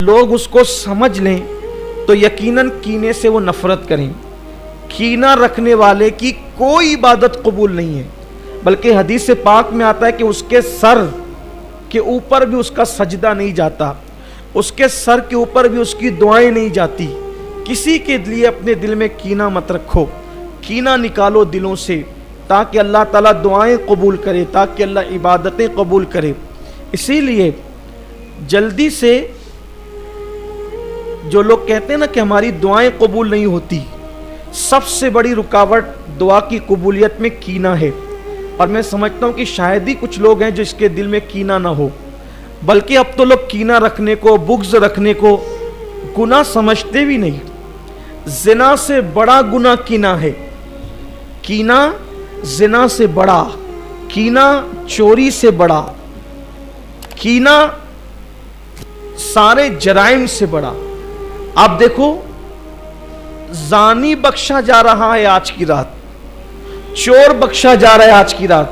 لوگ اس کو سمجھ لیں تو یقیناً کینے سے وہ نفرت کریں. کینہ رکھنے والے کی کوئی عبادت قبول نہیں ہے، بلکہ حدیث پاک میں آتا ہے کہ اس کے سر کے اوپر بھی اس کا سجدہ نہیں جاتا، اس کے سر کے اوپر بھی اس کی دعائیں نہیں جاتی. کسی کے لیے اپنے دل میں کینہ مت رکھو، کینہ نکالو دلوں سے تاکہ اللہ تعالیٰ دعائیں قبول کرے، تاکہ اللہ عبادتیں قبول کرے. اسی لیے جلدی سے جو لوگ کہتے ہیں نا کہ ہماری دعائیں قبول نہیں ہوتی، سب سے بڑی رکاوٹ دعا کی قبولیت میں کینہ ہے. اور میں سمجھتا ہوں کہ شاید ہی کچھ لوگ ہیں جو اس کے دل میں کینہ نہ ہو، بلکہ اب تو لوگ کینہ رکھنے کو، بغض رکھنے کو گناہ سمجھتے بھی نہیں. زنا سے بڑا گناہ کینہ ہے، کینہ زنا سے بڑا، کینہ چوری سے بڑا، کینہ سارے جرائم سے بڑا. آپ دیکھو، زانی بخشا جا رہا ہے آج کی رات، چور بخشا جا رہا ہے آج کی رات،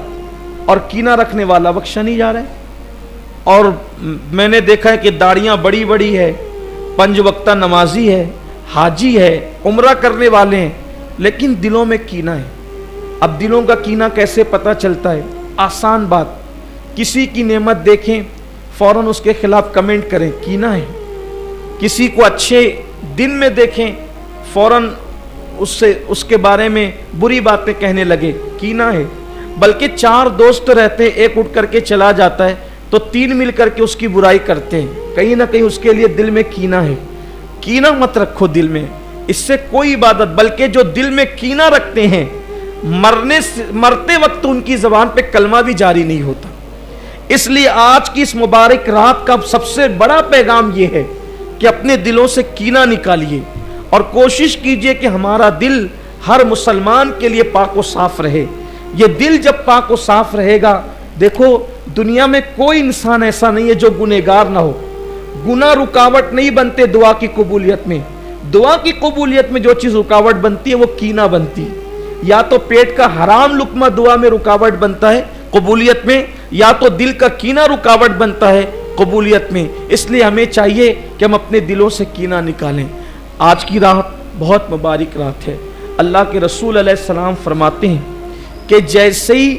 اور کینہ رکھنے والا بخشا نہیں جا رہا ہے. اور میں نے دیکھا ہے کہ داڑیاں بڑی بڑی ہے، 5 وقتہ نمازی ہے، حاجی ہے، عمرہ کرنے والے ہیں، لیکن دلوں میں کینہ ہے. اب دلوں کا کینہ کیسے پتہ چلتا ہے؟ آسان بات، کسی کی نعمت دیکھیں فوراً اس کے خلاف کمنٹ کریں، کینہ ہے. کسی کو اچھے دن میں دیکھیں فوراً اس کے بارے میں بری باتیں کہنے لگے، کینہ ہے. بلکہ 4 دوست رہتے، ایک اٹھ کر کے چلا جاتا ہے تو 3 مل کر کے اس کی برائی کرتے ہیں. کہیں نہ کہیں اس کے لیے دل میں کینہ ہے. کینہ مت رکھو دل میں، اس سے کوئی عبادت، بلکہ جو دل میں کینہ رکھتے ہیں مرتے وقت ان کی زبان پہ کلمہ بھی جاری نہیں ہوتا. اس لیے آج کی اس مبارک رات کا سب سے بڑا پیغام یہ ہے کہ اپنے دلوں سے کینہ نکالیے اور کوشش کیجئے کہ ہمارا دل ہر مسلمان کے لیے پاک و صاف رہے. یہ دل جب پاک و صاف رہے گا، دیکھو دنیا میں کوئی انسان ایسا نہیں ہے جو گنہگار نہ ہو. گناہ رکاوٹ نہیں بنتے دعا کی قبولیت میں. دعا کی قبولیت میں جو چیز رکاوٹ بنتی ہے وہ کینہ بنتی. یا تو پیٹ کا حرام لقمہ دعا میں رکاوٹ بنتا ہے قبولیت میں، یا تو دل کا کینہ رکاوٹ بنتا ہے قبولیت میں. اس لیے ہمیں چاہیے کہ ہم اپنے دلوں سے کینہ نکالیں. آج کی رات بہت مبارک رات ہے. اللہ کے رسول علیہ السلام فرماتے ہیں کہ جیسے ہی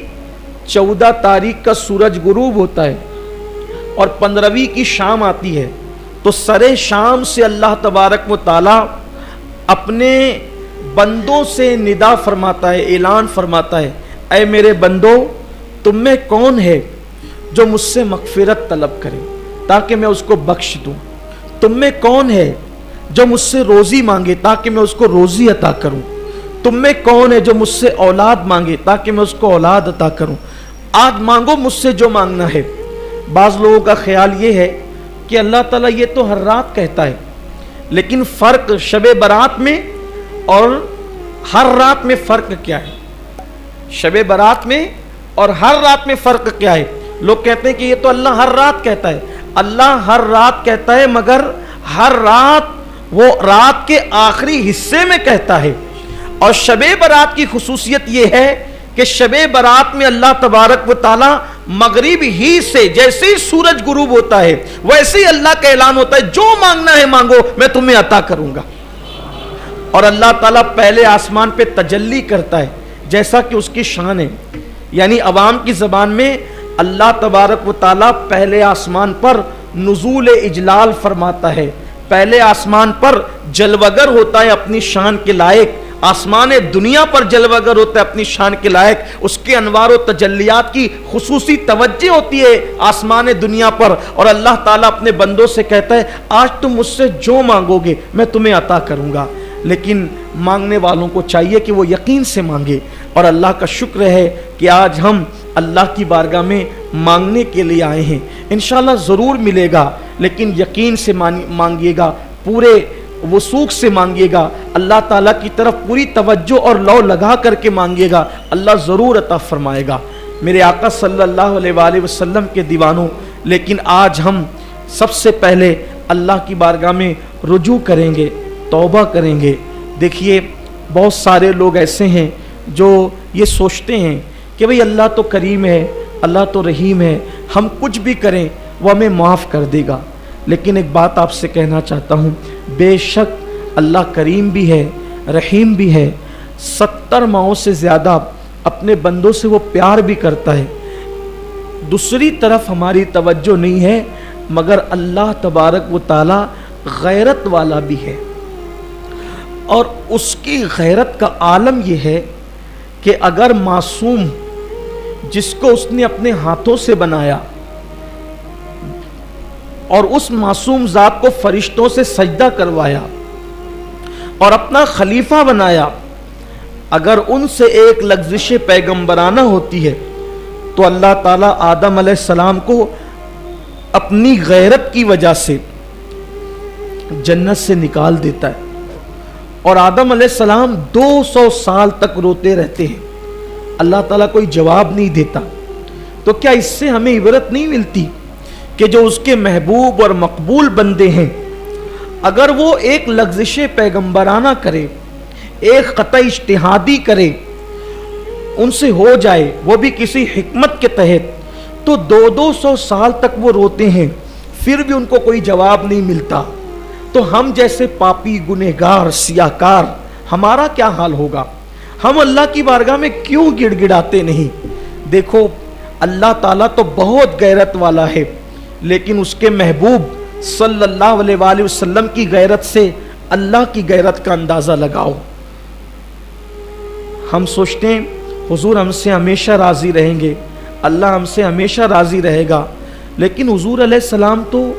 14 تاریخ کا سورج غروب ہوتا ہے اور 15ویں کی شام آتی ہے تو سرے شام سے اللہ تبارک و تعالی اپنے بندوں سے ندا فرماتا ہے، اعلان فرماتا ہے، اے میرے بندو، تم میں کون ہے جو مجھ سے مغفرت طلب کرے تاکہ میں اس کو بخش دوں؟ تم میں کون ہے جو مجھ سے روزی مانگے تاکہ میں اس کو روزی عطا کروں؟ تم میں کون ہے جو مجھ سے اولاد مانگے تاکہ میں اس کو اولاد عطا کروں؟ آج مانگو مجھ سے جو مانگنا ہے. بعض لوگوں کا خیال یہ ہے کہ اللہ تعالیٰ یہ تو ہر رات کہتا ہے، لیکن فرق شب برات میں اور ہر رات میں فرق کیا ہے؟ شب برات میں اور ہر رات میں فرق کیا ہے؟ لوگ کہتے ہیں کہ یہ تو اللہ ہر رات کہتا ہے. اللہ ہر رات کہتا ہے، مگر ہر رات وہ رات کے آخری حصے میں کہتا ہے. اور شب برات کی خصوصیت یہ ہے کہ شب برات میں اللہ تبارک و تعالی مغرب ہی سے جیسے ہی سورج غروب ہوتا ہے ویسے ہی اللہ کا اعلان ہوتا ہے، جو مانگنا ہے مانگو میں تمہیں عطا کروں گا. اور اللہ تعالیٰ پہلے آسمان پہ تجلی کرتا ہے جیسا کہ اس کی شان ہے. یعنی عوام کی زبان میں اللہ تبارک و تعالیٰ پہلے آسمان پر نزول اجلال فرماتا ہے، پہلے آسمان پر جلوگر ہوتا ہے اپنی شان کے لائق، آسمان دنیا پر جلوگر ہوتا ہے اپنی شان کے لائق. اس کے انوار و تجلیات کی خصوصی توجہ ہوتی ہے آسمان دنیا پر، اور اللہ تعالیٰ اپنے بندوں سے کہتا ہے آج تم مجھ سے جو مانگو گے میں تمہیں عطا کروں گا. لیکن مانگنے والوں کو چاہیے کہ وہ یقین سے مانگے. اور اللہ کا شکر ہے کہ آج ہم اللہ کی بارگاہ میں مانگنے کے لیے آئے ہیں. انشاءاللہ ضرور ملے گا، لیکن یقین سے مانگیے گا، پورے وثوق سے مانگیے گا، اللہ تعالیٰ کی طرف پوری توجہ اور لو لگا کر کے مانگیے گا، اللہ ضرور عطا فرمائے گا. میرے آقا صلی اللہ علیہ وآلہ وسلم کے دیوانوں، لیکن آج ہم سب سے پہلے اللہ کی بارگاہ میں رجوع کریں گے، توبہ کریں گے. دیکھیے بہت سارے لوگ ایسے ہیں جو یہ سوچتے ہیں کہ بھئی اللہ تو کریم ہے، اللہ تو رحیم ہے، ہم کچھ بھی کریں وہ ہمیں معاف کر دے گا. لیکن ایک بات آپ سے کہنا چاہتا ہوں، بے شک اللہ کریم بھی ہے، رحیم بھی ہے، 70 ماؤں سے زیادہ اپنے بندوں سے وہ پیار بھی کرتا ہے۔ دوسری طرف ہماری توجہ نہیں ہے، مگر اللہ تبارک و تعالی غیرت والا بھی ہے، اور اس کی غیرت کا عالم یہ ہے کہ اگر معصوم جس کو اس نے اپنے ہاتھوں سے بنایا اور اس معصوم ذات کو فرشتوں سے سجدہ کروایا اور اپنا خلیفہ بنایا، اگر ان سے ایک لغزش پیغمبرانہ ہوتی ہے تو اللہ تعالیٰ آدم علیہ السلام کو اپنی غیرت کی وجہ سے جنت سے نکال دیتا ہے، اور آدم علیہ السلام 200 سال تک روتے رہتے ہیں، اللہ تعالیٰ کوئی جواب نہیں دیتا۔ تو کیا اس سے ہمیں عبرت نہیں ملتی کہ جو اس کے محبوب اور مقبول بندے ہیں، اگر وہ ایک لغزش پیغمبرانہ کرے، ایک قطع اجتہادی کرے، ان سے ہو جائے، وہ بھی کسی حکمت کے تحت، تو 200 سال تک وہ روتے ہیں، پھر بھی ان کو کوئی جواب نہیں ملتا، تو ہم جیسے پاپی گنہگار سیاہکار ہمارا کیا حال ہوگا؟ ہم اللہ کی بارگاہ میں کیوں گڑ گڑاتے نہیں؟ دیکھو اللہ تعالیٰ تو بہت غیرت والا ہے، لیکن اس کے محبوب صلی اللہ علیہ وآلہ وسلم کی غیرت سے اللہ کی غیرت کا اندازہ لگاؤ۔ ہم سوچتے ہیں حضور ہم سے ہمیشہ راضی رہیں گے، اللہ ہم سے ہمیشہ راضی رہے گا، لیکن حضور علیہ السلام تو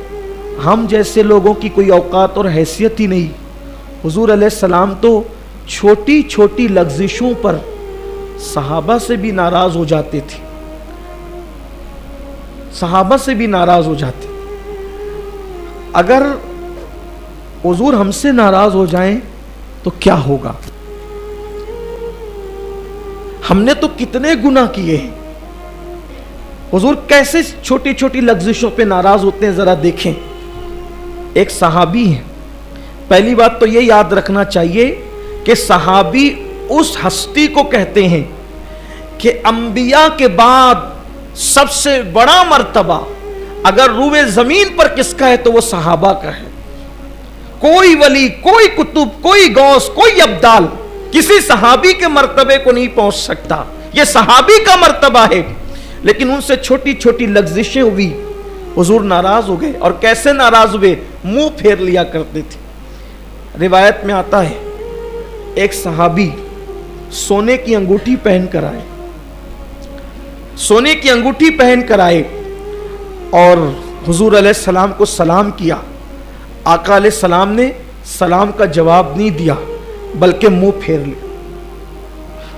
ہم جیسے لوگوں کی کوئی اوقات اور حیثیت ہی نہیں۔ حضور علیہ السلام تو چھوٹی چھوٹی لغزشوں پر صحابہ سے بھی ناراض ہو جاتے تھے، صحابہ سے بھی ناراض ہو جاتے۔ اگر حضور ہم سے ناراض ہو جائیں تو کیا ہوگا؟ ہم نے تو کتنے گناہ کیے ہیں، حضور کیسے چھوٹی چھوٹی لغزشوں پہ ناراض ہوتے ہیں، ذرا دیکھیں۔ ایک صحابی ہے، پہلی بات تو یہ یاد رکھنا چاہیے کہ صحابی اس ہستی کو کہتے ہیں کہ انبیاء کے بعد سب سے بڑا مرتبہ اگر روئے زمین پر کس کا ہے تو وہ صحابہ کا ہے۔ کوئی ولی، کوئی کتب، کوئی غوث، کوئی ابدال کسی صحابی کے مرتبے کو نہیں پہنچ سکتا، یہ صحابی کا مرتبہ ہے۔ لیکن ان سے چھوٹی چھوٹی لغزشیں ہوئی، حضور ناراض ہو گئے، اور کیسے ناراض ہوئے؟ منہ پھیر لیا کرتے تھے۔ روایت میں آتا ہے ایک صحابی سونے کی انگوٹھی پہن کر آئے، سونے کی انگوٹھی پہن کر آئے اور حضور علیہ السلام کو سلام کیا۔ آقا علیہ السلام نے سلام کا جواب نہیں دیا بلکہ منہ پھیر لیا۔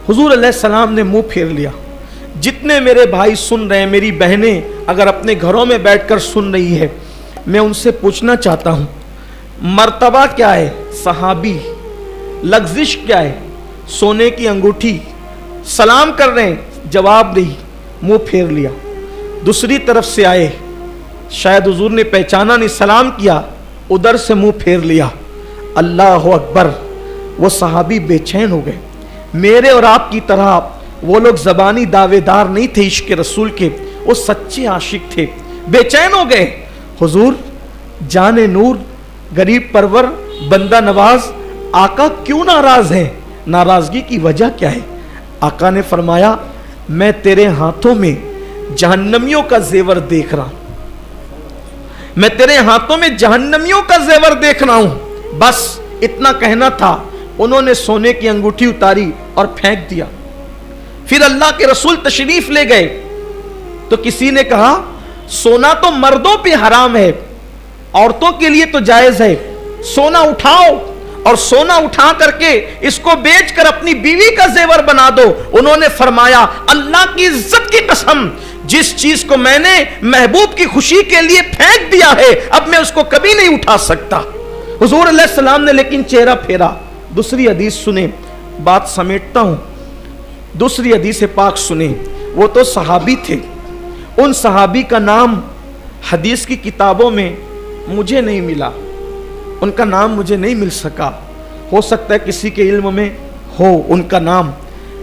حضور علیہ السلام نے منہ پھیر لیا۔ جتنے میرے بھائی سن رہے ہیں، میری بہنیں اگر اپنے گھروں میں بیٹھ کر سن رہی ہے، میں ان سے پوچھنا چاہتا ہوں مرتبہ کیا ہے؟ صحابی۔ لغزش کیا ہے؟ سونے کی انگوٹھی۔ سلام کر رہے ہیں، جواب نہیں، منہ پھیر لیا۔ دوسری طرف سے آئے، شاید حضور نے پہچانا نہیں، سلام کیا، ادھر سے منہ پھیر لیا۔ اللہ اکبر! وہ صحابی بے چین ہو گئے۔ میرے اور آپ کی طرح وہ لوگ زبانی دعوے دار نہیں تھے عشق رسول کے، وہ سچے عاشق تھے، بے چین ہو گئے۔ حضور جان نور، غریب پرور، بندہ نواز، آقا کیوں ناراض ہیں؟ ناراضگی کی وجہ کیا ہے؟ آقا نے فرمایا میں تیرے ہاتھوں میں جہنمیوں کا زیور دیکھ رہا ہوں، میں تیرے ہاتھوں میں جہنمیوں کا زیور دیکھ رہا ہوں۔ بس اتنا کہنا تھا، انہوں نے سونے کی انگوٹھی اتاری اور پھینک دیا۔ پھر اللہ کے رسول تشریف لے گئے تو کسی نے کہا سونا تو مردوں پہ حرام ہے، عورتوں کے لیے تو جائز ہے، سونا اٹھاؤ اور سونا اٹھا کر کے اس کو بیچ کر اپنی بیوی کا زیور بنا دو۔ انہوں نے فرمایا اللہ کی عزت کی قسم، جس چیز کو میں نے محبوب کی خوشی کے لیے پھینک دیا ہے اب میں اس کو کبھی نہیں اٹھا سکتا۔ حضور علیہ السلام نے لیکن چہرہ پھیرا۔ دوسری حدیث سنیں، بات سمیٹتا ہوں، دوسری حدیث پاک سنیں۔ وہ تو صحابی تھے، ان صحابی کا نام حدیث کی کتابوں میں مجھے نہیں ملا، ان کا نام مجھے نہیں مل سکا، ہو سکتا ہے کسی کے علم میں ہو ان کا نام،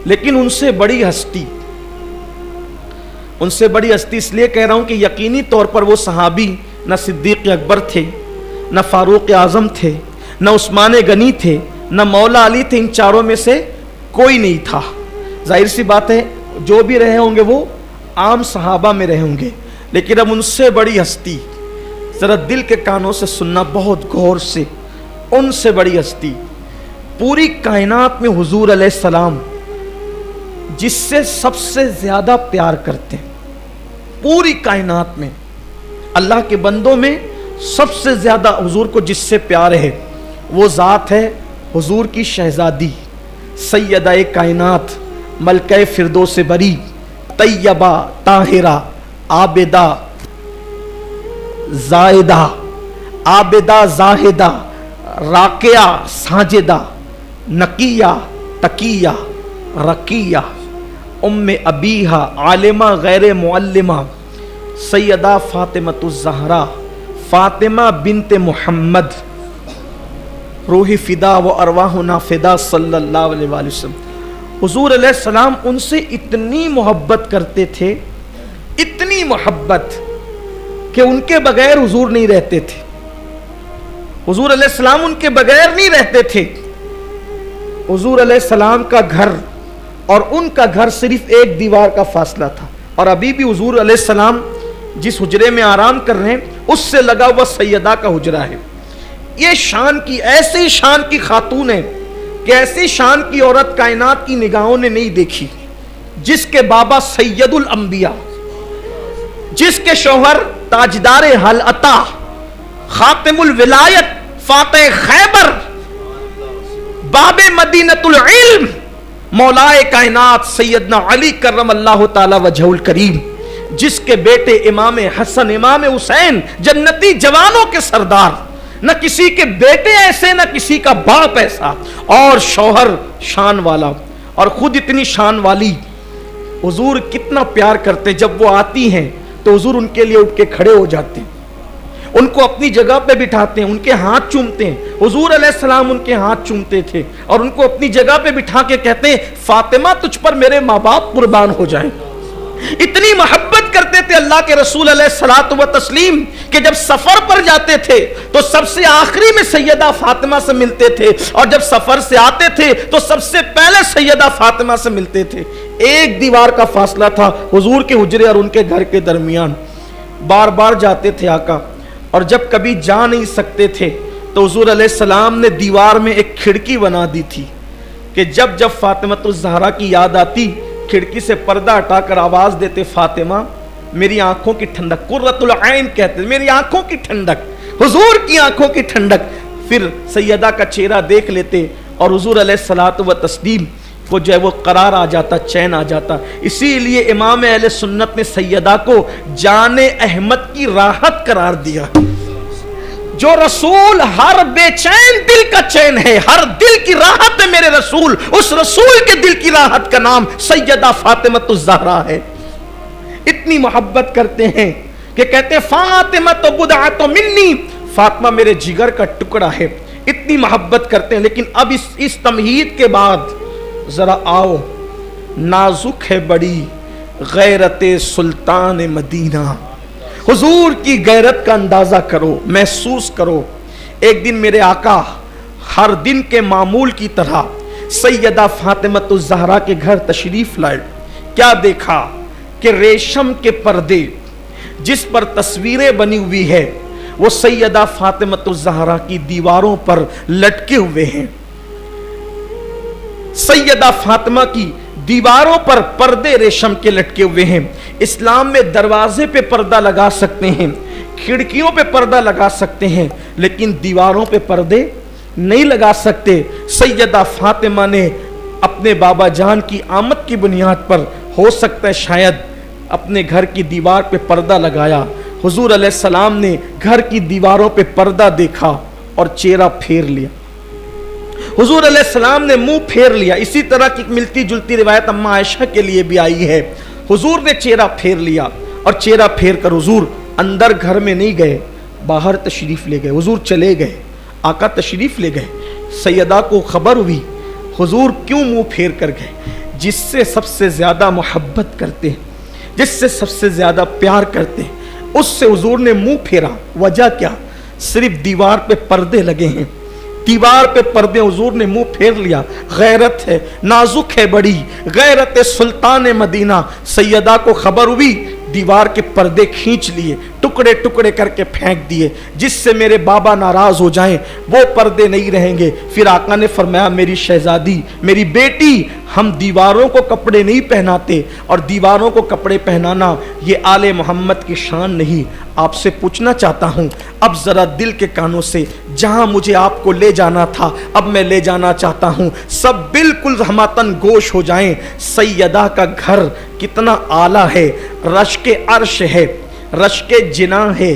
لیکن ان سے بڑی ہستی، ان سے بڑی ہستی اس لیے کہہ رہا ہوں کہ یقینی طور پر وہ صحابی न सिद्दीक अकबर थे, न फारूक आजम थे, न उस्मान गनी थे, न मौला अली थे। इन चारों में से कोई नहीं था। जाहिर सी बात है जो भी रहे होंगे वो आम सहाबा में रहे होंगे, लेकिन अब उनसे बड़ी हस्ती, जरा दिल के कानों से सुनना बहुत गौर से, उनसे बड़ी हस्ती पूरी कायनात में हुजूर अलैहिस्सलाम जिससे सबसे ज्यादा प्यार करते हैं, पूरी कायनात में अल्लाह के बंदों में सबसे ज्यादा हुजूर को जिससे प्यार है वो ज़ात है हुजूर की शहजादी सैयदा कायनात मलके फिरदौस बरी तैयबा ताहिरा आबिदा जाहिदा, आबिदा जाहिदा, राकिया साजिदा, नकिया तकिया रकिया, उम्मे अबीहा आलिमा गैर मुअल्लिमा, सैयदा फातिमतुज़ ज़हरा फातिमा बिनते मोहम्मद, रूही फिदा व अरवाहुना फिदा सल्लल्लाहु अलैहि वसल्लम। हुजूर अलैहिस्सलाम उनसे इतनी मोहब्बत करते थे, इतनी मोहब्बत कि उनके बगैर हुजूर नहीं रहते थे। हुजूर अलैहिस्सलाम उनके बगैर नहीं रहते थे। हुजूर अलैहिस्सलाम का घर और उनका घर सिर्फ एक दीवार का फासला था, और अभी भी हुजूर अलैहिस्सलाम जिस हुजरे में आराम कर रहे हैं उससे लगा हुआ सैयदा का हुजरा है। ये शान की, ऐसी शान की खातून है कि ऐसी शान की औरत कायनात की निगाहों ने नहीं देखी, जिसके बाबा सैयदुल अंबिया, जिसके शौहर ताजदार हल अता खातिमुल विलायत फाते खैबर बाबे मदीनतुल इल्म मौलाए कायनात सैयदना अली करम अल्लाह ताला वजहुल करीम, जिसके बेटे इमाम हसन इमाम हुसैन जन्नती जवानों के सरदार, न किसी के बेटे ऐसे न किसी का बाप ऐसा, और शौहर शान वाला और खुद इतनी शान वाली। हुजूर कितना प्यार करते, जब वो आती हैं तो हुजूर उनके लिए उठ के खड़े हो जाते हैं, उनको अपनी जगह पे बिठाते हैं, उनके हाथ चूमते हैं। हुजूर अलैहिस्सलाम उनके हाथ चूमते थे और उनको अपनी जगह पे बिठा के कहते हैं फातिमा तुझ पर मेरे माँ बाप कुर्बान हो जाएं। इतनी मोहब्बत करते थे अल्लाह के रसूल अलैहिस्सलातु व तस्लीम कि जब सफर पर जाते थे तो सबसे आखिरी में सैयदा फातिमा से मिलते थे, और जब सफर से आते थे तो सबसे पहले सैयदा फातिमा से मिलते थे। एक दीवार का फासला था हुजूर के हुजरे और उनके घर के दरमियान। बार बार जाते थे आका, और जब कभी जा नहीं सकते थे तो हुजूर अलैहिस्सलाम ने दीवार में एक खिड़की बना दी थी कि जब जब फातिमतुज़ ज़हरा की याद आती खिड़की से पर्दा हटाकर आवाज देते फातिमा मेरी आंखों की ठंडक, कुर्रतुल ऐन कहते, मेरी आंखों की ठंडक, हुजूर की आंखों की ठंडक। फिर सैयदा का चेहरा देख लेते और हुजूर अलैहिस्सलातु व तस्लीम को जो है वो करार आ जाता, चैन आ जाता। इसीलिए इमाम अहले सुन्नत ने सैयदा को जाने अहमद की राहत करार दिया। जो रसूल हर बेचैन दिल का चैन है, हर दिल की राहत है मेरे रसूल, उस रसूल के दिल की राहत का नाम सैयदा फातिमतुज़ ज़हरा है। इतनी मोहब्बत करते हैं कि कहते हैं फातिमा तो बुदअतु मिन्नी, फातिमा मेरे जिगर का टुकड़ा है। इतनी मोहब्बत करते हैं। लेकिन अब इस तमहीद के बाद जरा आओ, नाजुक है बड़ी गैरते सुल्तान मदीना, हुजूर की गैरत का अंदाजा करो, महसूस करो। एक दिन मेरे आका हर दिन के मामूल की तरह सैयदा फातिमतुज़ ज़हरा के घर तशरीफ लाए। क्या देखा कि रेशम के पर्दे जिस पर तस्वीरें बनी हुई है वो सैयदा फातिमतुज़ ज़हरा की दीवारों पर लटके हुए हैं। सैयदा फातिमा की दीवारों पर पर्दे रेशम के लटके हुए हैं। इस्लाम में दरवाजे पे पर्दा लगा सकते हैं, खिड़कियों पे पर्दा लगा सकते हैं, लेकिन दीवारों पे पर्दे नहीं लगा सकते। सैयदा फातिमा ने अपने बाबा जान की आमद की बुनियाद पर हो सकता है शायद अपने घर की दीवार पे पर्दा लगाया। हुजूर अलैहिस्सलाम ने घर की दीवारों पे पर्दा देखा और चेहरा फेर लिया। हुजूर अलैहिस्सलाम ने मुंह फेर लिया। इसी तरह की मिलती जुलती रिवायत अम्मा आयशा के लिए भी आई है। हुजूर ने चेहरा फेर लिया और चेहरा फेर कर हुजूर अंदर घर में नहीं गए, बाहर तशरीफ ले गए। हुजूर चले गए, आका तशरीफ ले गए। सैयदा को खबर हुई, हुजूर क्यों मुंह फेर कर गए? जिससे सबसे ज्यादा मोहब्बत करते हैं, जिससे सबसे ज्यादा प्यार करते हैं, उससे हुजूर ने मुंह फेरा। वजह क्या? सिर्फ दीवार पे पर्दे लगे हैं, दीवार पे पर्दे, हुजूर ने मुंह फेर लिया। गैरत है, नाजुक है बड़ी, गैरत सुल्तान मदीना। सैयदा को खबर हुई, दीवार के पर्दे खींच लिए, टुकड़े टुकड़े करके फेंक दिए, जिससे मेरे बाबा नाराज हो जाएं, वो पर्दे नहीं रहेंगे। फिर आका ने फरमाया, मेरी शहजादी, मेरी बेटी, हम दीवारों को कपड़े नहीं पहनाते, और दीवारों को कपड़े पहनाना ये आले मोहम्मद की शान नहीं। आपसे पूछना चाहता हूं, अब जरा दिल के कानों से, जहां मुझे आपको ले जाना था अब मैं ले जाना चाहता हूं, सब बिल्कुल हमातन गोश हो जाएं। सैयदा का घर कितना आला है, रश के अर्श है, रश के जिना है,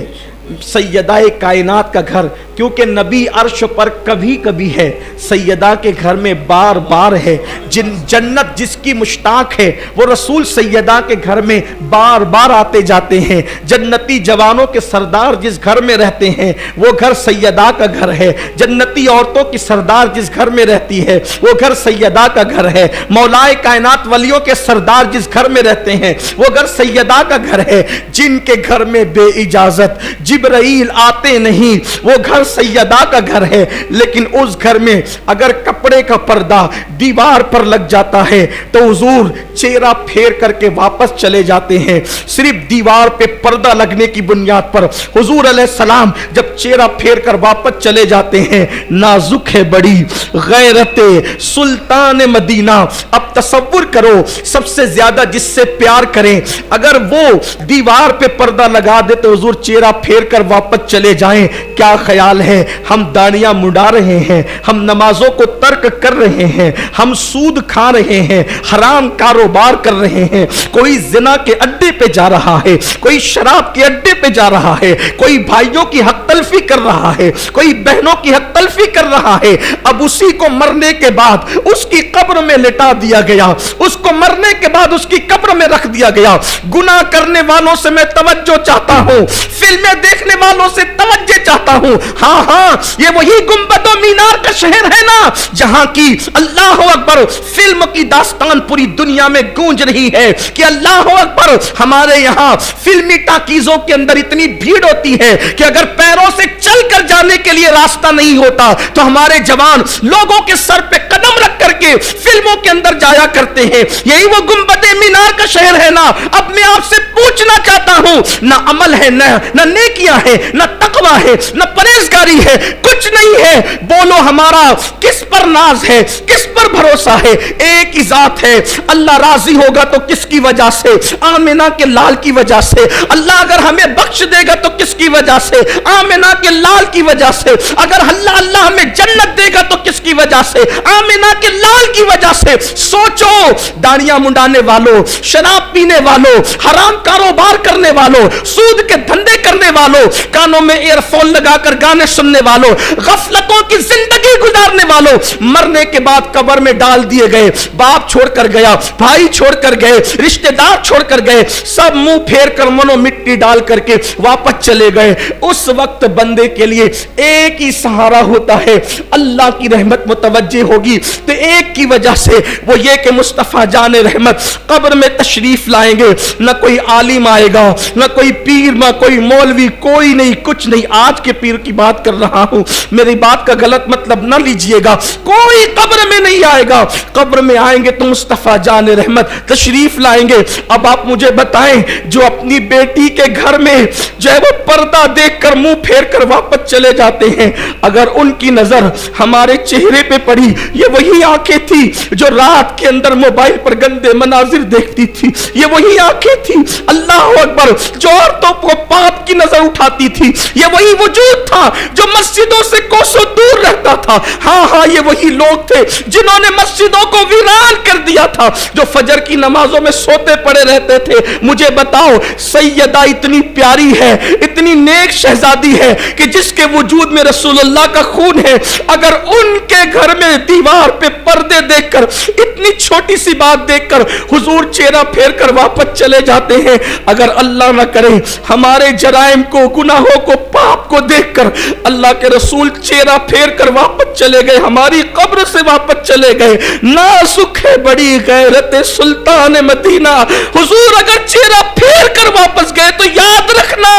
सैयदा कायनात का घर, क्योंकि नबी अर्श पर कभी कभी है, सैयदा के घर में बार बार है। जन्नत जिसकी मुश्ताक है वो रसूल सैयदा के घर में बार बार आते जाते हैं। जन्नती जवानों के सरदार जिस घर में रहते हैं वो घर सैयदा का घर है। जन्नती औरतों की सरदार जिस घर में रहती है वो घर सैयदा का घर है। मौलाए कायनात वलियों के सरदार जिस घर में रहते हैं वो घर सैयदा का घर है। जिनके घर में बेइजाजत जिब्राइल आते नहीं वो घर सैयदा का घर है। लेकिन उस घर में अगर कपड़े का पर्दा दीवार पर लग जाता है तो हुजूर चेहरा फेर करके वापस चले जाते हैं। सिर्फ दीवार पे पर्दा लगने की बुनियाद पर हुजूर अलैहिस्सलाम जब चेहरा फेर कर वापस चले जाते हैं। नाजुक है बड़ी गैरत सुल्तान मदीना। अब तसव्वुर करो, सबसे ज्यादा जिससे प्यार करें अगर वो दीवार पे पर्दा लगा दे तो हुजूर चेहरा फेर कर वापस चले जाएं, क्या ख्याल है? हम दानियां मुड़ा रहे हैं, हम नमाजों को तर्क कर रहे हैं, हम सूद खा रहे हैं, हराम कारोबार कर रहे हैं, कोई जिना के अड्डे पे जा रहा है, कोई शराब के अड्डे पे जा रहा है, कोई भाइयों की हक तलफी कर रहा है, कोई बहनों की हक तलफी कर रहा है। अब उसी को मरने के बाद उसकी कब्र में लिटा दिया गया, उसको मरने के बाद उसकी कब्र में रख दिया गया। गुनाह करने वालों से मैं तवज्जो चाहता हूं, फिल्में देखने वालों से तवज्जो चाहता हूं। हाँ हाँ, ये वही गुंबदो मीनार का शहर है ना जहां की अल्लाह अकबर फिल्म की दास्तान पूरी दुनिया में गूंज रही है कि अल्लाह अकबर। हमारे यहां फिल्मी टाकीजों के अंदर इतनी भीड़ होती है कि अगर पैरों से चलकर जाने के लिए रास्ता नहीं होता तो हमारे जवान लोगों के सर पे कदम रख करके फिल्मों के अंदर जाया करते हैं। यही वो गुंबदे मीनार का शहर है ना। अब मैं आपसे पूछना चाहता हूं, ना अमल है, ना नेकियां है, ना तकवा है, ना परहेजगारी है, कुछ नहीं है। बोलो हमारा किस पर नाज है, किस पर भरोसा है? एक ही जात है। अल्लाह राजी होगा तो किसकी वजह से? आमिना के लाल की वजह से। अल्लाह अगर हमें बख्श देगा तो किसकी वजह से? आमिना के लाल की वजह से। अगर अल्लाह हमें जन्नत देगा तो किसकी वजह से? आमिना के लाल की वजह से। सोचो, दाढ़ियां मुंडाने वालों, शराब पीने वालों, हराम कारोबार करने वालों, सूद के धंधे करने वालों, कानों में ईयरफोन लगाकर गाने सुनने वालों, गफलतों की जिंदगी गुजारने वालों, मरने के बाद कब्र में डाल दिए गए। बाप छोड़कर गया, भाई छोड़कर गए, रिश्तेदार छोड़कर गए, सब मुंह फेर कर मनो मिट्टी डाल करके वापस चले गए। उस वक्त बंदे के लिए एक ही सहारा होता है, अल्लाह की रहमत मुतवज्जे होगी तो एक की वजह से वो ये कि मुस्तफा जाने रहमत कब्र में तशरीफ लाएंगे। न कोई आलिम आएगा, न कोई पीर, न कोई मौलवी, कोई नहीं, कुछ नहीं। आज के पीर की बात कर रहा हूं, मेरी बात का गलत मतलब न लीजिएगा। कोई कब्र में नहीं आएगा, कब्र में आएंगे तो मुस्तफा जाने रहमत तशरीफ लाएंगे। अब आप मुझे बताएं, जो अपनी बेटी के घर में जो है वो पर्दा देखकर मुंह फेर कर वापस चले जाते हैं, अगर उनकी नजर हमारे चेहरे पे पड़ी, ये वही आंखें थी जो रात के अंदर मोबाइल पर गंदे मनाजिर देखती थी, ये वही आंखें थी अल्लाह अकबर जो औरतों को पाप की नजर उठाती थी, ये वही वजूद था जो मस्जिदों से कोसों दूर रहता था। हाँ हाँ, ये वही लोग थे जिन्होंने मस्जिदों को वीरान कर दिया था, जो फजर की नमाजों में सोते पड़े रहते थे। मुझे बताओ, सैयदा इतनी प्यारी है, इतनी नेक शहजादी है कि जिसके वजूद में रसूलुल्लाह का खून है, अगर उनके घर में दीवार पे पर्दे देखकर, इतनी छोटी सी बात देखकर हुजूर चेहरा फेर कर वापस चले जाते हैं, अगर अल्लाह ना करे हमारे जराइम को, गुनाहों को, पाप को देखकर अल्लाह के रसूल चेहरा फेर कर वापस चले गए, हमारी कब्र से वापस चले चले गए। नाजुक है बड़ी गैरत सुल्तान मदीना। हुजूर अगर चेहरा फेर कर वापस गए तो याद रखना,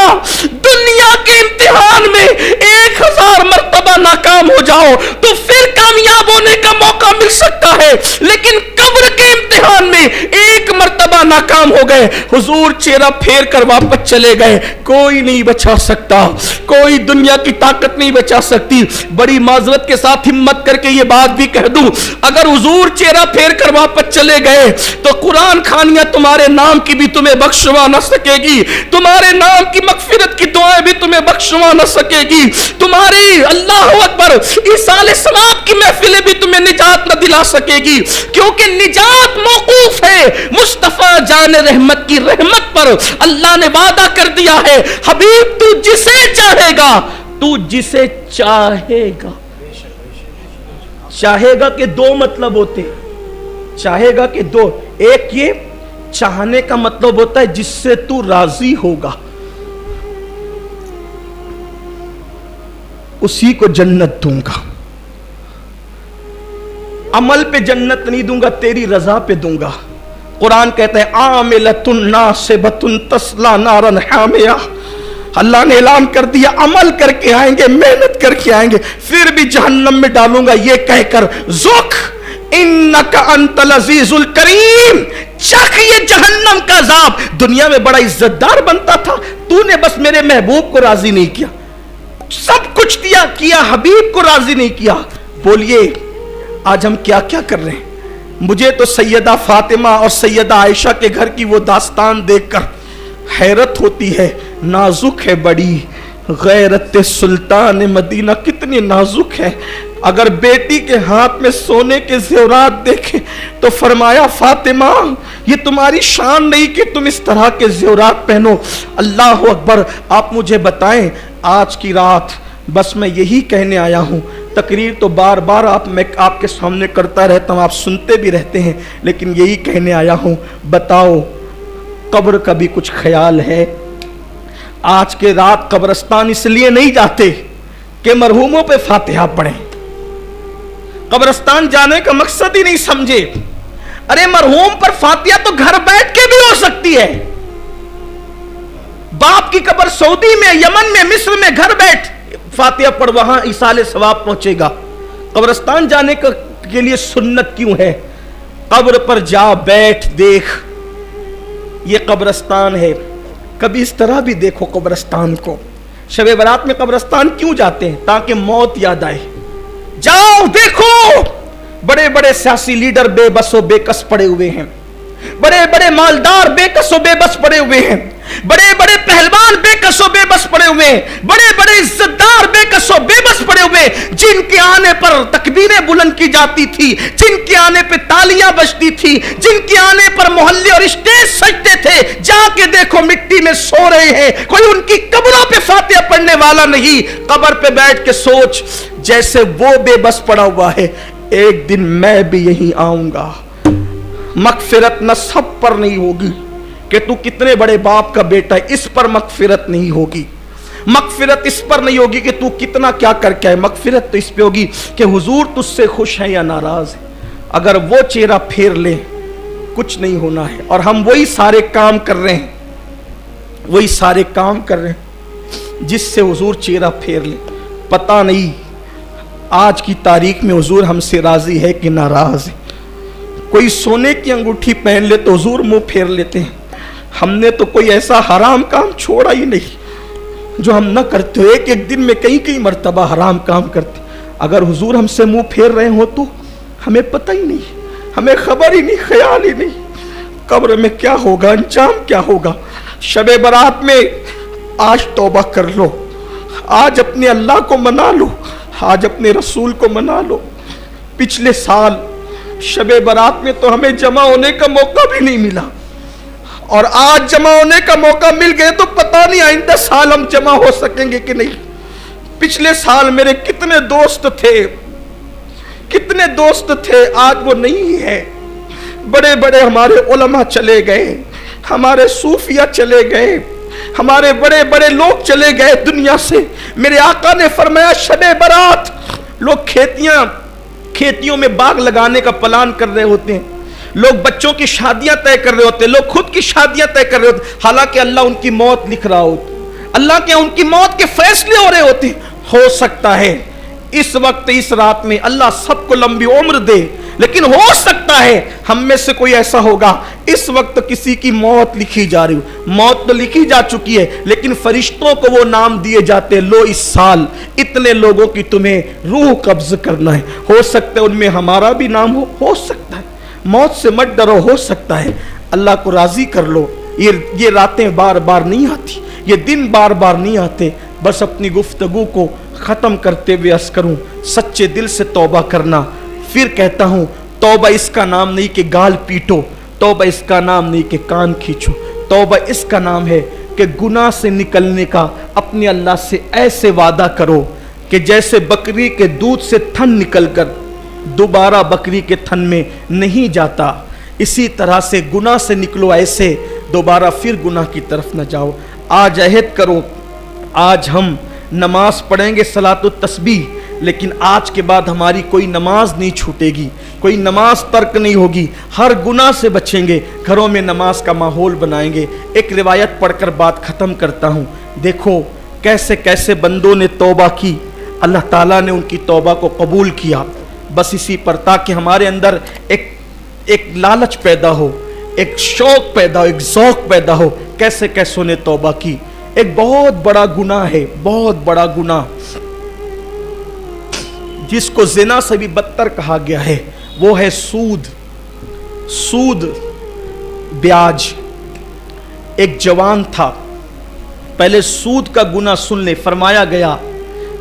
दुनिया के इम्तिहान में 1000 मर्तबा नाकाम हो जाओ तो फिर कामयाब होने का मौका मिल सकता है, लेकिन कब्र के इम्तिहान में 1 मर्तबा नाकाम हो गए, हुजूर चेहरा फेर कर वापस चले गए, कोई नहीं बचा सकता, कोई दुनिया की ताकत नहीं बचा सकती। बड़ी माजरत के साथ हिम्मत करके ये बात भी कह दूं, अगर हुजूर चेहरा फेर कर वापस चले गए तो कुरान खानियां तुम्हारे नाम की भी तुम्हें बख्शवा न सकेगी, तुम्हारे नाम की मगफिरत की दुआएं भी तुम्हें बख्शवा न सकेगी, तुम्हारी अल्लाह अकबर ईसाले सवाब की महफिलें भी तुम्हें निजात न दिला सकेगी, क्योंकि निजात मौकूफ है मुस्तफा जान रहमत की रहमत पर। अल्लाह ने वादा कर दिया है, हबीब तू जिसे चाहेगा, तू जिसे चाहेगा। चाहेगा के 2 मतलब होते, चाहेगा के 2, एक ये चाहने का मतलब होता है जिससे तू राजी होगा, उसी को जन्नत दूंगा, अमल पे जन्नत नहीं दूंगा, तेरी रजा पे दूंगा। कुरान कहता है आमिलतुन नासिबतुन तस्ला नारन हामिया। अल्लाह ने ऐलान कर दिया अमल करके आएंगे, मेहनत करके आएंगे, फिर भी जहन्नम में डालूंगा, ये कहकर ज़ुक इन्नका अंतल अज़ीज़ुल करीम, चख ये जहन्नम का अज़ाब। दुनिया में बड़ा इज्जतदार बनता था, तूने बस मेरे महबूब को राजी नहीं किया, सब कुछ दिया किया, हबीब को राजी नहीं किया। बोलिए आज हम क्या क्या कर रहे हैं। मुझे तो सैयदा फातिमा और सैयदा आयशा के घर की वो दास्तान देखकर हैरत होती है। नाजुक है बड़ी गैरत सुल्तान मदीना, कितनी नाजुक है। अगर बेटी के हाथ में सोने के ज़ेवरात देखें तो फरमाया फातिमा ये तुम्हारी शान नहीं कि तुम इस तरह के ज़ेवरात पहनो। अल्लाह अकबर। आप मुझे बताएं आज की रात बस मैं यही कहने आया हूँ। तकरीर तो बार बार मैं आपके सामने करता रहता हूँ, आप सुनते भी रहते हैं, लेकिन यही कहने आया हूँ। बताओ कब्र का भी कुछ ख्याल है? आज के रात कब्रिस्तान इसलिए नहीं जाते कि मरहूमों पे फातिहा पढ़ें, कब्रिस्तान जाने का मकसद ही नहीं समझे। अरे मरहूम पर फातिहा तो घर बैठ के भी हो सकती है। बाप की कब्र सऊदी में, यमन में, मिस्र में घर बैठ फातिहा पढ़, वहां इसाले सवाब पहुंचेगा। कब्रिस्तान जाने के लिए सुन्नत क्यों है? कब्र पर जा बैठ, देख ये कब्रिस्तान है। कभी इस तरह भी देखो कब्रिस्तान को। शब बरात में कब्रिस्तान क्यों जाते हैं? ताकि मौत याद आए। जाओ देखो, बड़े बड़े सियासी लीडर बेबसो बेकस पड़े हुए हैं, बड़े बड़े मालदार बेकसो बेबस पड़े हुए हैं, बड़े बड़े पहलवान बेकसो बेबस पड़े हुए हैं, बड़े बड़े इज्जतदार बेकसो बेबस पड़े हुए, जिनके आने पर तकबीरें बुलंद की जाती थी, जिनके आने पे तालियां बजती थी, जिनके आने पर मोहल्ले और स्टेज सजते थे। जाके देखो मिट्टी में सो रहे हैं, कोई उनकी कब्रों पे फातिहा पढ़ने वाला नहीं। कब्र पे बैठ के सोच, जैसे वो बेबस पड़ा हुआ है, एक दिन मैं भी यहीं आऊंगा। मगफिरत न सब पर नहीं होगी कि तू कितने बड़े बाप का बेटा है, इस पर मगफिरत नहीं होगी। मगफिरत इस पर नहीं होगी कि तू कितना क्या करके है। मगफिरत तो इस पे होगी कि हुजूर तुझसे खुश है या नाराज है। अगर वो चेहरा फेर ले कुछ नहीं होना है। और हम वही सारे काम कर रहे हैं, वही सारे काम कर रहे हैं जिससे हुजूर चेहरा फेर ले। पता नहीं आज की तारीख में हुजूर हमसे राजी है कि नाराज है। कोई सोने की अंगूठी पहन ले तो हुजूर मुंह फेर लेते हैं। हमने तो कोई ऐसा हराम काम छोड़ा ही नहीं जो हम न करते हो। एक एक दिन में कई कई मर्तबा हराम काम करते। अगर हुजूर हमसे मुंह फेर रहे हो तो हमें पता ही नहीं, हमें खबर ही नहीं, ख्याल ही नहीं कब्र में क्या होगा, अंजाम क्या होगा। शब बरात में आज तौबा कर लो, आज अपने अल्लाह को मना लो, आज अपने रसूल को मना लो। पिछले साल शब बरात में तो हमें जमा होने का मौका भी नहीं मिला, और आज जमा होने का मौका मिल गए तो पता नहीं आइंदा साल हम जमा हो सकेंगे कि नहीं। पिछले साल मेरे कितने दोस्त थे, कितने दोस्त थे, आज वो नहीं है। बड़े बड़े हमारे उलमा चले गए, हमारे सूफिया चले गए, हमारे बड़े बड़े लोग चले गए दुनिया से। मेरे आका ने फरमाया शब बरात लोग खेतियों में बाग लगाने का प्लान कर रहे होते हैं, लोग बच्चों की शादियां तय कर रहे होते हैं, लोग खुद की शादियां तय कर रहे होते हैं, हालांकि अल्लाह उनकी मौत लिख रहा होता, अल्लाह के उनकी मौत के फैसले हो रहे होते हैं। हो सकता है इस वक्त इस रात में अल्लाह सबको लंबी उम्र दे, लेकिन हो सकता है हम में से कोई ऐसा होगा इस वक्त किसी की मौत लिखी जा रही हो। मौत तो लिखी जा चुकी है, लेकिन फरिश्तों को वो नाम दिए जाते हैं, लो इस साल इतने लोगों की तुम्हें रूह कब्ज करना है। हो सकता है उनमें हमारा भी नाम हो सकता है। मौत से मत डरो, हो सकता है अल्लाह को राजी कर लो। ये रातें बार बार नहीं आती, ये दिन बार बार नहीं आते। बस अपनी गुफ्तगू को ख़त्म करते हुए अर्ज़ करूं, सच्चे दिल से तौबा करना। फिर कहता हूं, तौबा इसका नाम नहीं कि गाल पीटो, तौबा इसका नाम नहीं कि कान खींचो, तौबा इसका नाम है कि गुनाह से निकलने का अपने अल्लाह से ऐसे वादा करो कि जैसे बकरी के दूध से थन निकलकर दोबारा बकरी के थन में नहीं जाता, इसी तरह से गुनाह से निकलो, ऐसे दोबारा फिर गुनाह की तरफ न जाओ। आज अहद करो, आज हम नमाज पढ़ेंगे सलातुत तस्बीह, लेकिन आज के बाद हमारी कोई नमाज नहीं छूटेगी, कोई नमाज तर्क नहीं होगी, हर गुनाह से बचेंगे, घरों में नमाज का माहौल बनाएंगे। एक रिवायत पढ़कर बात ख़त्म करता हूँ। देखो कैसे कैसे बंदों ने तौबा की, अल्लाह ताला ने उनकी तौबा को कबूल किया। बस इसी पर ताकि हमारे अंदर एक लालच पैदा हो, एक शौक पैदा हो, एक ज़ौक़ पैदा हो। कैसे कैसों ने तौबा की। एक बहुत बड़ा गुनाह है, बहुत बड़ा गुनाह, जिसको ज़िना से भी बदतर कहा गया है, वो है सूद, ब्याज। एक जवान था, पहले सूद का गुनाह सुन ले। फरमाया गया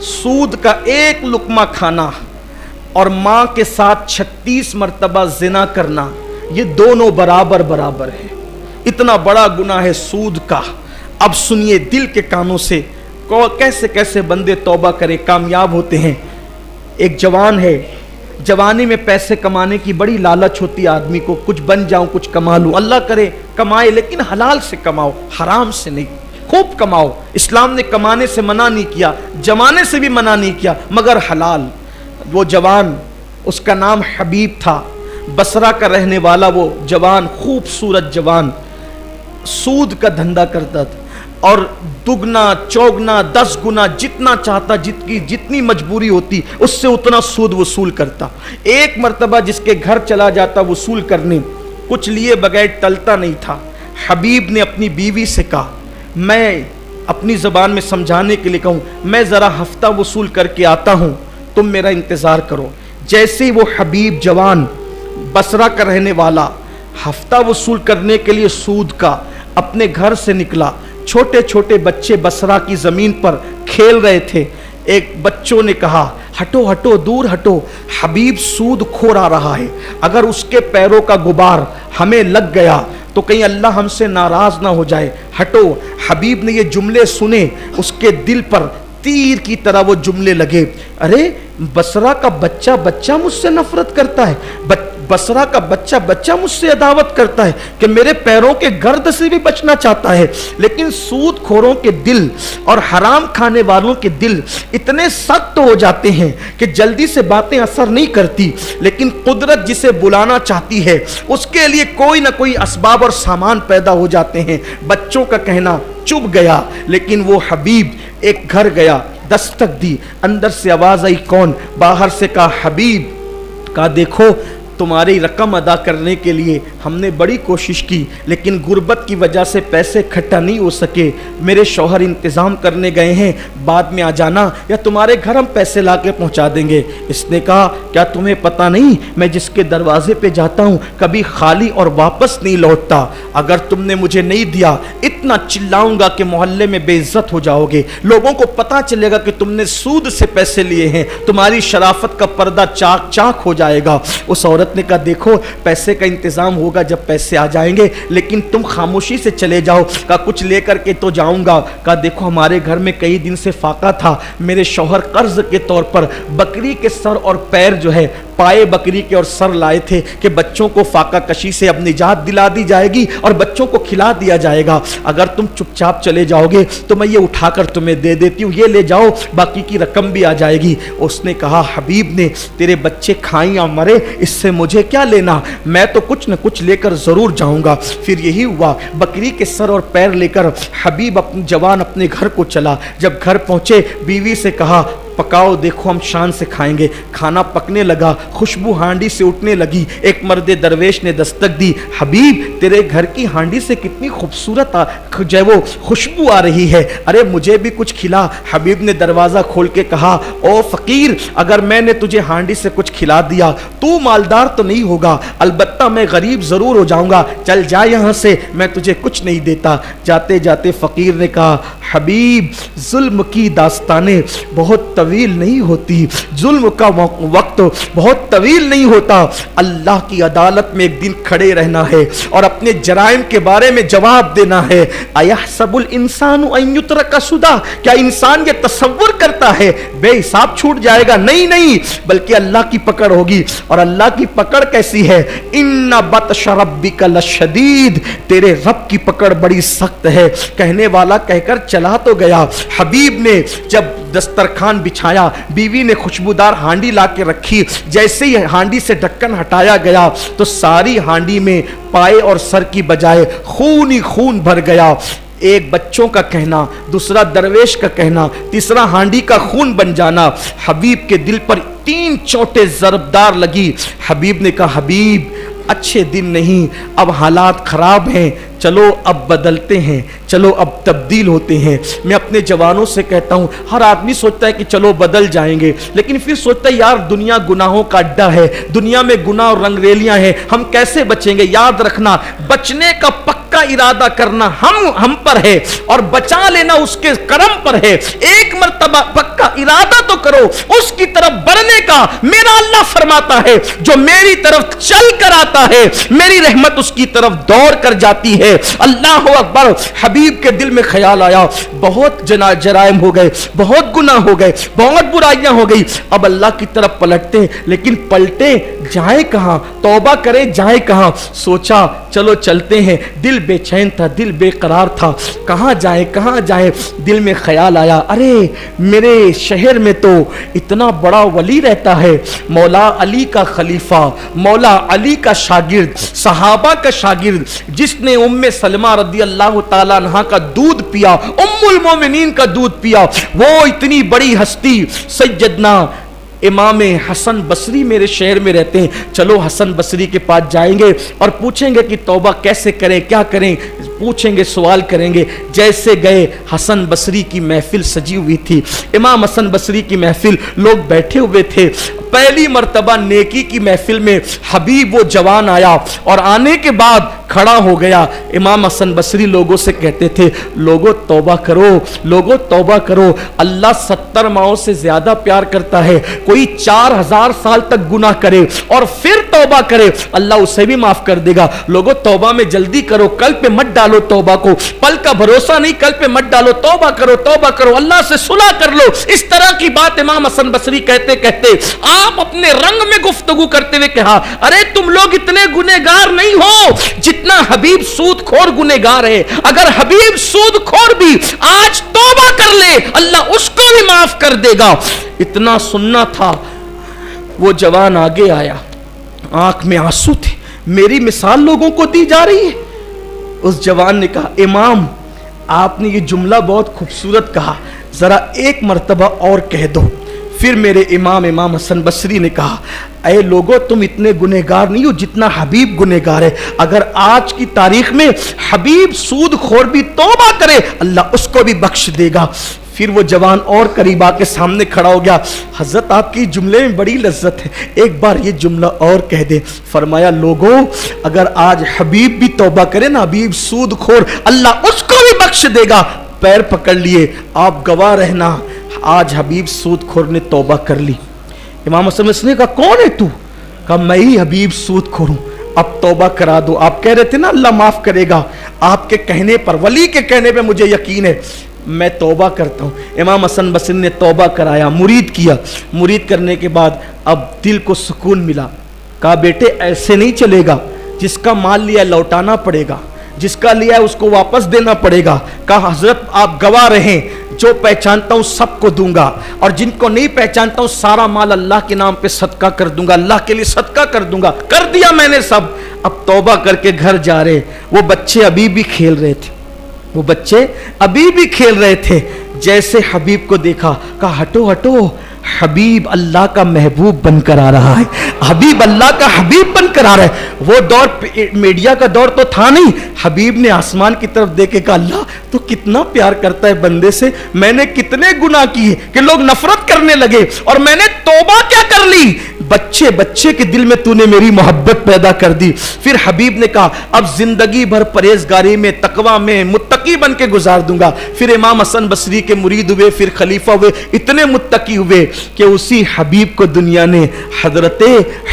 सूद का एक लुकमा खाना और माँ के साथ 36 मरतबा ज़िना करना, ये दोनों बराबर बराबर है। इतना बड़ा गुनाह है सूद का। अब सुनिए दिल के कानों से, कैसे कैसे बंदे तौबा करें, कामयाब होते हैं। एक जवान है, जवानी में पैसे कमाने की बड़ी लालच होती है आदमी को, कुछ बन जाऊं, कुछ कमा लूं। अल्लाह करे कमाए, लेकिन हलाल से कमाओ, हराम से नहीं। खूब कमाओ, इस्लाम ने कमाने से मना नहीं किया, जमाने से भी मना नहीं किया, मगर हलाल। वो जवान, उसका नाम हबीब था, बसरा का रहने वाला वो जवान, खूबसूरत जवान, सूद का धंधा करता था और दुगना चौगना 10 गुना जितना चाहता, जितनी मजबूरी होती उससे उतना सूद वसूल करता। एक मर्तबा जिसके घर चला जाता वसूल करने, कुछ लिए बगैर टलता नहीं था। हबीब ने अपनी बीवी से कहा, मैं अपनी ज़बान में समझाने के लिए कहूँ, मैं ज़रा हफ्ता वसूल करके आता हूँ, तुम मेरा इंतज़ार करो। जैसे ही वो हबीब जवान, बसरा का रहने वाला, हफ्ता वसूल करने के लिए सूद का अपने घर से निकला, छोटे छोटे बच्चे बसरा की ज़मीन पर खेल रहे थे। एक बच्चों ने कहा, हटो हटो, दूर हटो, हबीब सूद खोर आ रहा है, अगर उसके पैरों का गुबार हमें लग गया तो कहीं अल्लाह हमसे नाराज़ ना हो जाए, हटो। हबीब ने ये जुमले सुने, उसके दिल पर तीर की तरह वो जुमले लगे, अरे बसरा का बच्चा मुझसे नफरत करता है, बसरा का बच्चा मुझसे अदावत करता है कि मेरे पैरों के गर्द से भी बचना चाहता है। लेकिन सूद खोरों के दिल और हराम खाने वालों के दिल इतने सख्त हो जाते हैं कि जल्दी से बातें असर नहीं करती, लेकिन कुदरत जिसे बुलाना चाहती है उसके लिए कोई ना कोई असबाब और सामान पैदा हो जाते हैं। बच्चों का कहना चुप गया, लेकिन वो हबीब एक घर गया, दस्तक दी, अंदर से आवाज़ आई, कौन? बाहर से कहा हबीब। कहा देखो तुम्हारी रकम अदा करने के लिए हमने बड़ी कोशिश की, लेकिन गुर्बत की वजह से पैसे इकट्ठा नहीं हो सके, मेरे शौहर इंतज़ाम करने गए हैं, बाद में आ जाना या तुम्हारे घर हम पैसे ला के पहुँचा देंगे। इसने कहा क्या तुम्हें पता नहीं मैं जिसके दरवाजे पे जाता हूँ कभी खाली और वापस नहीं लौटता, अगर तुमने मुझे नहीं दिया इतना चिल्लाऊंगा कि मोहल्ले में बेइज्जत हो जाओगे, लोगों को पता चलेगा कि तुमने सूद से पैसे लिए हैं, तुम्हारी शराफत का पर्दा चाक चाक हो जाएगा। उस औरत औरत ने कहा देखो पैसे का इंतज़ाम होगा जब पैसे आ जाएंगे, लेकिन तुम खामोशी से चले जाओ। कहा कुछ लेकर के तो जाऊंगा। कहा देखो हमारे घर में कई दिन से फाका था, मेरे शौहर कर्ज के तौर पर बकरी के सर और पैर जो है, पाए बकरी के और सर लाए थे कि बच्चों को फाका कशी से अब निजात दिला दी जाएगी और बच्चों को खिला दिया जाएगा। अगर तुम चुपचाप चले जाओगे तो मैं ये उठाकर तुम्हें दे देती हूँ, ये ले जाओ, बाकी की रकम भी आ जाएगी। उसने कहा हबीब ने तेरे बच्चे खाएं या मरे इससे मुझे क्या लेना, मैं तो कुछ न कुछ लेकर ज़रूर जाऊँगा। फिर यही हुआ, बकरी के सर और पैर लेकर हबीब अपनी जवान अपने घर को चला। जब घर पहुँचे बीवी से कहा पकाओ, देखो हम शान से खाएंगे। खाना पकने लगा, खुशबू हांडी से उठने लगी। एक मर्द दरवेश ने दस्तक दी, हबीब तेरे घर की हांडी से कितनी खूबसूरत जो है वो खुशबू आ रही है, अरे मुझे भी कुछ खिला। हबीब ने दरवाज़ा खोल के कहा ओ फ़कीर, अगर मैंने तुझे हांडी से कुछ खिला दिया तू मालदार तो नहीं होगा, अलबत्ता मैं गरीब ज़रूर हो जाऊँगा, चल जा यहाँ से, मैं तुझे कुछ नहीं देता। जाते जाते फ़कीर ने कहा हबीब जुल्म की दास्तानें बहुत तवील नहीं होती, जुल्म का वक्त बहुत तवील नहीं होता। अल्लाह की अदालत में एक दिन खड़े रहना है और अपने जराइम के बारे में जवाब देना है। अयहसबुल इंसानु अन युत्रका सुदा, क्या इंसान ये तसव्वुर करता है बेहिसाब छूट जाएगा? नहीं नहीं, बल्कि अल्लाह की पकड़ होगी। और अल्लाह की पकड़ कैसी है? इन्ना बतश रब्बिका लशदीद, तेरे रब की पकड़ बड़ी सख्त है। कहने वाला कहकर चला तो गया। हबीब ने जब दस्तरखान बिछाया, बीवी ने खुशबूदार हांडी ला के रखी। जैसे ही हांडी से ढक्कन हटाया गया तो सारी हांडी में पाए और सर की बजाय खून ही खून भर गया। एक बच्चों का कहना, दूसरा दरवेश का कहना, तीसरा हांडी का खून बन जाना। हबीब के दिल पर 3 चोटें ज़रबदार लगी। हबीब ने कहा हबीब अच्छे दिन नहीं, अब हालात ख़राब हैं, चलो अब बदलते हैं, चलो अब तब्दील होते हैं। मैं अपने जवानों से कहता हूँ, हर आदमी सोचता है कि चलो बदल जाएंगे, लेकिन फिर सोचता है यार दुनिया गुनाहों का अड्डा है, दुनिया में गुनाह और रंगरेलियां हैं, हम कैसे बचेंगे? याद रखना, बचने का पक्का इरादा करना हम पर है और बचा लेना उसके करम पर है। एक मर्तबा पक्का इरादा तो करो उसकी तरफ बढ़ने का। मेरा अल्लाह फरमाता है जो मेरी तरफ चल कर आता है मेरी रहमत उसकी तरफ दौड़ कर जाती है। अल्लाह अकबर। हबीब के दिल में ख्याल आया, बहुत जराइम हो गए, बहुत गुनाह हो गए, बहुत बुराइयां हो गई, अब अल्लाह की तरफ पलटते, लेकिन पलटे जाए कहां, तौबा करे जाए कहां। सोचा चलो चलते हैं। दिल बेचैन था, दिल बेकरार था, कहां जाए कहां जाए। दिल में ख्याल आया, अरे मेरे शहर में तो इतना बड़ा वली रहता है, मौला अली का खलीफा, मौला अली का शागिर्द, सहाबा का शागिर्द, जिसने उम्मे सलमा रदी अल्लाह ताला अन्हा का दूध पिया, उम्मुल मोमिनीन का दूध पिया, वो इतनी बड़ी हस्ती सैयदना इमाम हसन बसरी मेरे शहर में रहते हैं। चलो हसन बसरी के पास जाएंगे और पूछेंगे कि तौबा कैसे करें, क्या करें, पूछेंगे, सवाल करेंगे। जैसे गए, हसन बसरी की महफिल सजी हुई थी, इमाम हसन बसरी की महफिल, लोग बैठे हुए थे। पहली मर्तबा नेकी की महफिल में हबीब वो जवान आया और आने के बाद खड़ा हो गया। इमाम हसन बसरी लोगों से कहते थे, लोगों तौबा करो, लोगों तौबा करो, अल्लाह 70 माओं से ज्यादा प्यार करता है। कोई 4000 साल तक गुनाह करे और फिर तौबा करे, अल्लाह उसे भी माफ कर देगा। लोगों तौबा में जल्दी करो, कल पे मत डालो तौबा को, पल का भरोसा नहीं, कल पे मत डालो, तौबा करो, तौबा करो, अल्लाह से सुलह कर लो। इस तरह की बात इमाम हसन बसरी कहते कहते आप अपने रंग में गुफ्तगू करते हुए कहा, अरे तुम लोग इतने गुनहगार नहीं हो जितना हबीब सूदखोर गुनहगार है। अगर हबीब सूदखोर भी आज तौबा कर ले, अल्लाह उसको भी माफ कर देगा। इतना सुनना था। वो जवान आगे आया, आंख में आंसू थे, मेरी मिसाल लोगों को दी जा रही है। उस जवान ने कहा, इमाम आपने ये जुमला बहुत खूबसूरत कहा, जरा एक मर्तबा और कह दो। फिर मेरे इमाम हसन बसरी ने कहा, ऐ लोगों तुम इतने गुनहगार नहीं हो जितना हबीब गुनहगार है। अगर आज की तारीख में हबीब सूदखोर भी तौबा करे, अल्लाह उसको भी बख्श देगा। फिर वो जवान और करीब आके सामने खड़ा हो गया, हजरत आपकी जुमले में बड़ी लज्जत है, एक बार ये जुमला और कह दे। फरमाया, लोगों अगर आज हबीब भी तौबा करे ना, हबीब सूदखोर, अल्लाह उसको भी बख्श देगा। पैर पकड़ लिए, आप गवाह रहना, आज हबीब सूदखोर ने तौबा कर ली। इमाम हसन ने कहा, कौन है तू? कहा मैं ही हबीब सूदखोर हूं, अब तौबा करा दो। आप कह रहे थे ना अल्लाह माफ करेगा, आपके कहने पर, वली के कहने पे मुझे यकीन है, मैं तौबा करता हूँ। इमाम हसन बसरी ने तौबा कराया, मुरीद किया। मुरीद करने के बाद अब दिल को सुकून मिला। कहा बेटे ऐसे नहीं चलेगा, जिसका माल लिया लौटाना पड़ेगा, जिसका लिया है उसको वापस देना पड़ेगा। कहा हजरत आप गवाह रहें, जो पहचानता हूं सबको दूंगा, और जिनको नहीं पहचानता हूं सारा माल अल्लाह के नाम पे सदका कर दूंगा, अल्लाह के लिए सदका कर दूंगा। कर दिया मैंने सब। अब तौबा करके घर जा रहे, वो बच्चे अभी भी खेल रहे थे, वो बच्चे अभी भी खेल रहे थे। जैसे हबीब को देखा, कहा हटो हटो, हबीब अल्लाह का महबूब बनकर आ रहा है, हबीब अल्लाह का हबीब बनकर आ रहा है। वो दौर मीडिया का दौर तो था नहीं। हबीब ने आसमान की तरफ देखे, कहा अल्लाह तो कितना प्यार करता है बंदे से, मैंने कितने गुनाह किए कि लोग नफरत करने लगे, और मैंने तौबा क्या कर ली, बच्चे बच्चे के दिल में तूने मेरी मोहब्बत पैदा कर दी। फिर हबीब ने कहा अब जिंदगी भर परहेजगारी में, तकवा में, मुत्तकी बन के गुजार दूंगा। फिर इमाम हसन बसरी के मुरीद हुए, फिर खलीफा हुए, इतने मुत्तकी हुए कि उसी हबीब को दुनिया ने हजरते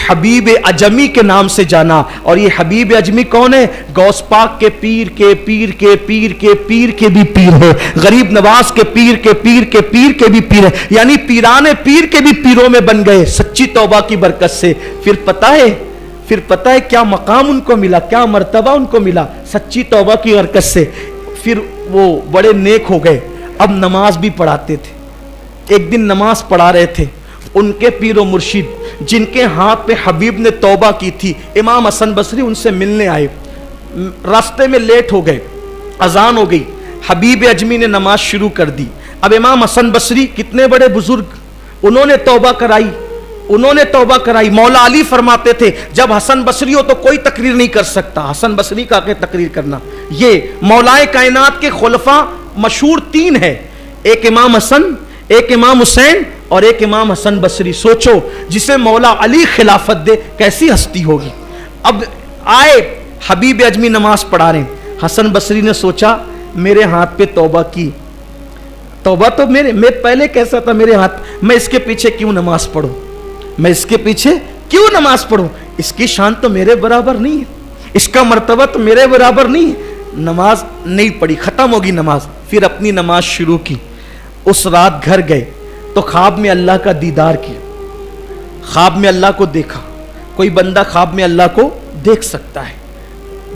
हबीब अजमी के नाम से जाना। और ये हबीब अजमी कौन है? गौस पाक के पीर के पीर के पीर के पीर के भी पीर है, गरीब नवाज के पीर के पीर के पीर के भी पीर है, यानी पीराने पीर के भी पीरों में बन गए सच्ची तौबा की बरकत से। फिर पता है क्या मकाम उनको मिला, क्या मर्तबा उनको मिला सच्ची तौबा की बरकत से। फिर वो बड़े नेक हो गए, अब नमाज भी पढ़ाते थे। एक दिन नमाज पढ़ा रहे थे, उनके पीरो मुर्शिद जिनके हाथ पे हबीब ने तौबा की थी, इमाम हसन बसरी उनसे मिलने आए। रास्ते में लेट हो गए, अजान हो गई, हबीब अजमी ने नमाज शुरू कर दी। अब इमाम हसन बसरी कितने बड़े बुजुर्ग, उन्होंने तौबा कराई। मौला अली फरमाते थे जब हसन बसरी हो तो कोई तकरीर नहीं कर सकता, हसन बसरी का के तकरीर करना। ये मौलाए कायनात के खुलफा मशहूर तीन है, एक इमाम हसन, एक इमाम हुसैन और एक इमाम हसन बसरी। सोचो जिसे मौला अली खिलाफत दे कैसी हस्ती होगी। अब आए हबीब अजमी नमाज पढ़ा रहे, हसन बसरी ने सोचा मेरे हाथ पे तौबा की, तौबा तो मैं पहले कैसा था मेरे हाथ, मैं इसके पीछे क्यों नमाज पढ़ूं, मैं इसके पीछे क्यों नमाज पढ़ूं, इसकी शान तो मेरे बराबर नहीं है, इसका मर्तबा तो मेरे बराबर नहीं है। नमाज नहीं पढ़ी, खत्म होगी नमाज। फिर अपनी नमाज शुरू की। उस रात घर गए तो ख्वाब में अल्लाह का दीदार किया, ख्वाब में अल्लाह को देखा। कोई बंदा ख्वाब में अल्लाह को देख सकता है,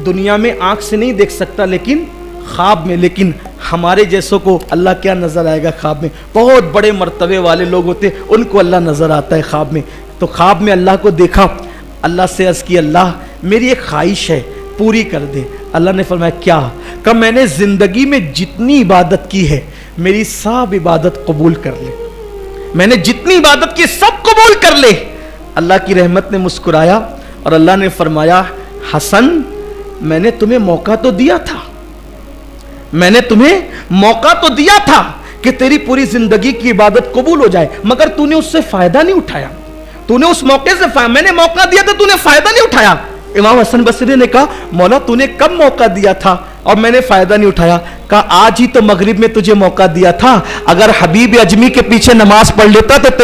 दुनिया में आंख से नहीं देख सकता, लेकिन ख्वाब में। लेकिन हमारे जैसों को अल्लाह क्या नजर आएगा ख्वाब में? बहुत बड़े मर्तबे वाले लोग होते, उनको अल्लाह नजर आता है ख्वाब में। तो ख्वाब में अल्लाह को देखा, अल्लाह से अर्ज की अल्लाह मेरी एक ख्वाहिश है पूरी कर दे। अल्लाह ने फरमाया क्या? कब मैंने जिंदगी में जितनी इबादत की है मेरी सब इबादत कबूल कर ले, मैंने जितनी इबादत की सब कबूल कर ले। अल्लाह की रहमत ने मुस्कुराया और अल्लाह ने फरमाया हसन मैंने तुम्हें मौका तो दिया था, मैंने तुम्हें मौका तो दिया था कि तेरी पूरी जिंदगी की इबादत कबूल हो जाए, मगर तूने उससे फायदा नहीं उठाया, तूने उस मौके से मैंने मौका दिया था, तूने फायदा नहीं उठाया। इमाम हसन बसरी ने कहा मौला तूने कब मौका दिया था और मैंने फायदा नहीं उठाया? कहा आज ही तो मगरिब में तुझे मौका दिया था, अगर हबीब अजमी के पीछे नमाज पढ़ लेता तो